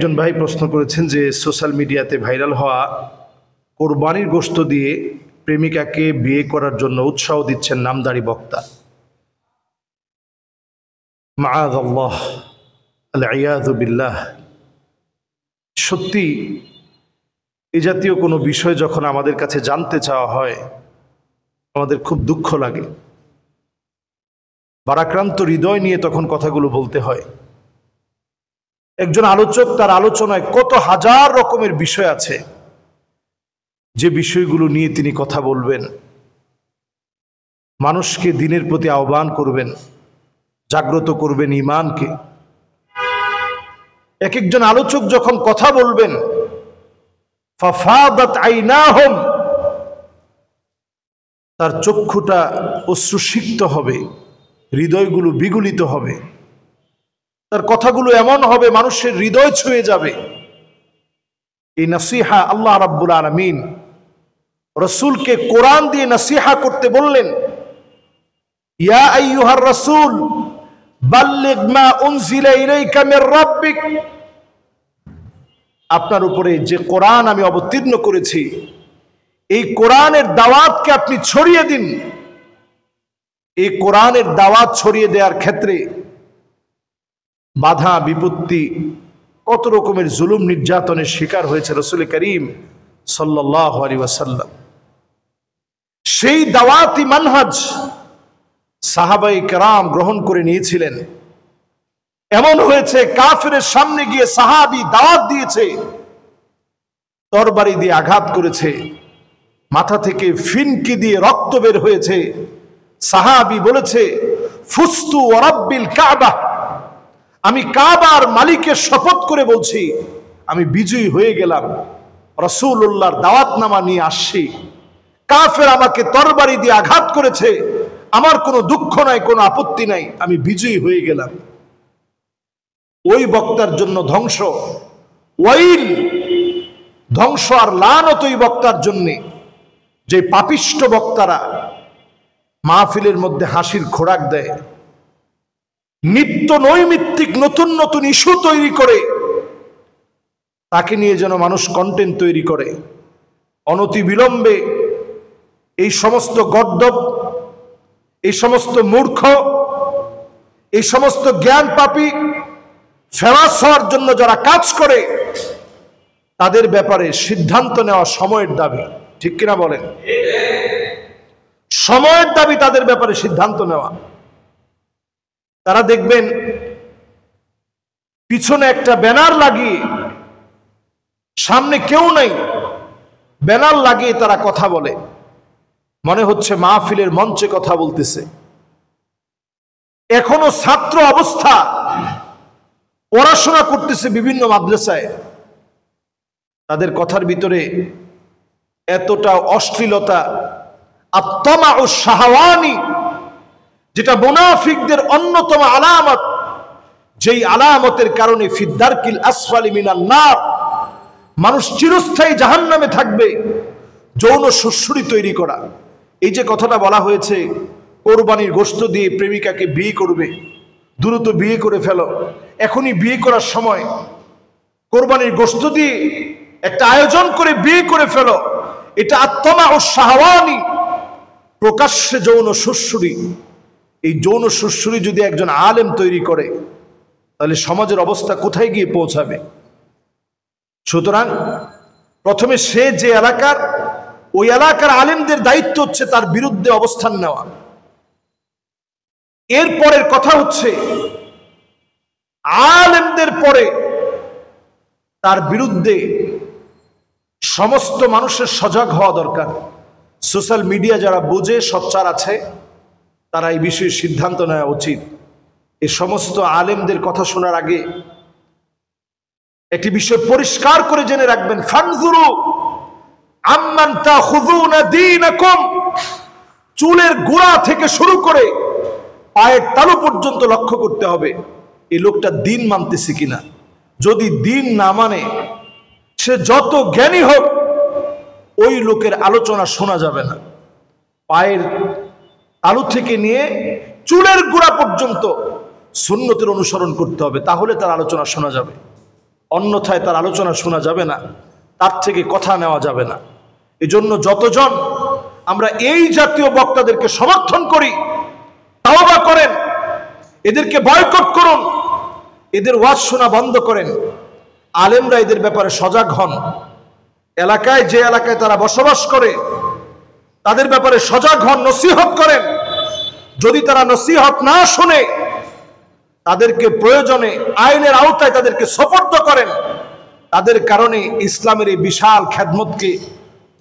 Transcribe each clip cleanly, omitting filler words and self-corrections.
একজন ভাই প্রশ্ন করেছেন যে সোশ্যাল মিডিয়াতে ভাইরাল হওয়া কোরবানির গোশত দিয়ে প্রেমিকাকে বিয়ে করার জন্য উৎসাহ দিচ্ছেন নামদারি বক্তা। মাআযাল্লাহ, আল-ইয়াযু বিল্লাহ। সত্যি এই জাতীয় কোনো বিষয় যখন আমাদের কাছে জানতে চাওয়া হয় আমাদের খুব দুঃখ লাগে, ভারাক্রান্ত হৃদয় নিয়ে তখন কথাগুলো বলতে হয়। একজন আলোচক তার আলোচনায় কত হাজার রকমের বিষয় আছে, যে বিষয়গুলো নিয়ে তিনি কথা বলবেন, মানুষকে দ্বীনের প্রতি আহ্বান করবেন, জাগ্রত করবেন ঈমানকে। এক একজন আলোচক যখন কথা বলবেন, ফাফাদাত আইনাহুম, তার চক্ষুটা অশ্রুসিক্ত হবে, হৃদয়গুলো বিগলিত হবে, তার কথাগুলো এমন হবে মানুষের হৃদয় ছুঁয়ে যাবে। এই নসিহা আল্লাহ রাব্বুল আলামিন রাসূলকে কোরআন দিয়ে নসিহা করতে বললেন, ইয়া আইয়ুহার রাসূল বাল্লিগ মা উনজিলা ইলাইকা মির রাব্বিক, আপনার উপরে যে কোরআন আমি অবতীর্ণ করেছি এই কোরআনের দাওয়াতকে আপনি ছড়িয়ে দিন। এই কোরআনের দাওয়াত ছড়িয়ে দেওয়ার ক্ষেত্রে বাধা বিপত্তি, কত রকমের জুলুম নির্যাতনের শিকার হয়েছে রাসূল করিম সাল্লাল্লাহু আলাইহি ওয়াসাল্লাম। সেই দাওয়াতি মানহাজ সাহাবায়ে কেরাম গ্রহণ করে নিয়েছিলেন। এমন হয়েছে কাফেরের সামনে গিয়ে সাহাবী দাওয়াত দিয়েছে, তরবারি দিয়ে আঘাত করেছে, মাথা থেকে ফিনকি দিয়ে রক্ত বের হয়েছে। সাহাবী বলেছে, ফুস্তু ওয়া রাব্বিল কাবা, আমি কাবার মালিকের শপথ করে বলছি আমি বিজয়ী হয়ে গেলাম, রাসূলুল্লাহর দাওয়াতনামা নিয়ে আসছি, কাফের আমাকে তরবারি দিয়ে আঘাত করেছে, আমার কোনো দুঃখ নাই, কোনো আপত্তি নাই, আমি বিজয়ী হয়ে গেলাম। ওই বক্তার জন্য ধ্বংস, ওয়াইল, ধ্বংস আর লানত ওই বক্তার জন্য যে পাপিষ্ট বক্তারা মাহফিলের মধ্যে হাসির খোরাক দেয়, নিত্য নৈমিত্তিক নতুন নতুন ইস্যু তৈরি করে তাকে নিয়ে যেন মানুষ কন্টেন্ট তৈরি করে। অনতি বিলম্বে এই সমস্ত গর্দভ, এই সমস্ত মূর্খ, এই সমস্ত জ্ঞান পাপী ফেমাস হওয়ার জন্য যারা কাজ করে তাদের ব্যাপারে সিদ্ধান্ত নেওয়া সময়ের দাবি। ঠিক কিনা বলেন? সময়ের দাবি তাদের ব্যাপারে সিদ্ধান্ত নেওয়া। তারা দেখবেন পিছনে একটা ব্যানার লাগিয়ে, সামনে কেউ নাই, ব্যানার লাগিয়ে তারা কথা বলে, মনে হচ্ছে মাহফিলের মঞ্চে কথা বলতেছে। এখনো ছাত্র অবস্থা, পড়াশোনা করতেছে বিভিন্ন মাদ্রাসায়, তাদের কথার ভিতরে এতটা অশ্লীলতা, আত্মামা ও শাহওয়ানি, যেটা মুনাফিকদের অন্যতম আলামত, যেই আলামতের কারণে ফিদ্দারকিল আসফালি মিনান নার, মানুষ চিরস্থায়ী জাহান্নামে থাকবে, যৌন সুশ্রুতি তৈরি করা। এই যে কথাটা বলা হয়েছে কোরবানির গোশত দিয়ে প্রেমিকাকে বিয়ে করবে, দ্রুত বিয়ে করে ফেলো, এখনই বিয়ে করার সময়, কোরবানির গোশত দিয়ে একটা আয়োজন করে বিয়ে করে ফেলো, এটা আত্মা ও শাহওয়ানি, প্রকাশ্যে যৌন সুশ্রুতি। এই যৌন সুশ্রুতি যদি একজন আলেম তৈরি করে তাহলে সমাজের অবস্থা কোথায় গিয়ে পৌঁছাবে? সুতরাং প্রথমে সে যে এলাকার, ওই এলাকার আলেমদের দায়িত্ব হচ্ছে তার বিরুদ্ধে অবস্থান নেওয়া। এরপরের কথা হচ্ছে আলেমদের পরে তার বিরুদ্ধে সমস্ত মানুষের সজাগ হওয়া দরকার। সোশ্যাল মিডিয়া যারা বুঝে, সোচ্চার আছে, তারা এই বিষয়ে সিদ্ধান্ত নেওয়া উচিত। এই সমস্ত আলেমদের কথা শোনার আগে একটি বিষয় পরিষ্কার করে জেনে রাখবেন, ফানজুরু আম্মান তাখুযুনা দীনাকুম, চুলের গোড়া থেকে শুরু করে পায়ের তালু পর্যন্ত লক্ষ্য করতে হবে এই লোকটা দিন মানতেছে কিনা। যদি দিন না মানে, সে যত জ্ঞানী হোক, ওই লোকের আলোচনা শোনা যাবে না। পায়ের তালু থেকে নিয়ে চুলের গোড়া পর্যন্ত সুন্নতের অনুসরণ করতে হবে, তাহলে তার আলোচনা শোনা যাবে। অন্যথায় তার আলোচনা শোনা যাবে না, তার থেকে কথা নেওয়া যাবে না। এজন্য যতজন আমরা এই জাতীয় বক্তাদেরকে সমর্থন করি, তাওবা করেন, এদেরকে বয়কট করুন, এদের ওয়াজ শোনা বন্ধ করেন। আলেমরা এদের ব্যাপারে সজাগ হন। এলাকায় যে এলাকায় তারা বসবাস করে তাদের ব্যাপারে সজাগ হন, নসিহত করেন। যদি তারা নসিহত না শুনে তাদেরকে প্রয়োজনে আইনের আওতায় তাদেরকে সোপর্দ করেন। তাদের কারণে ইসলামের এই বিশাল খেদমতকে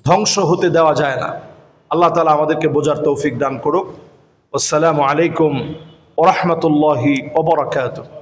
ধ্বংস হতে দেওয়া যায় না। আল্লাহ তাআলা আমাদেরকে বোঝার তৌফিক দান করুক। আসসালামু আলাইকুম ওয়া রাহমাতুল্লাহি ওয়া বারাকাতুহু।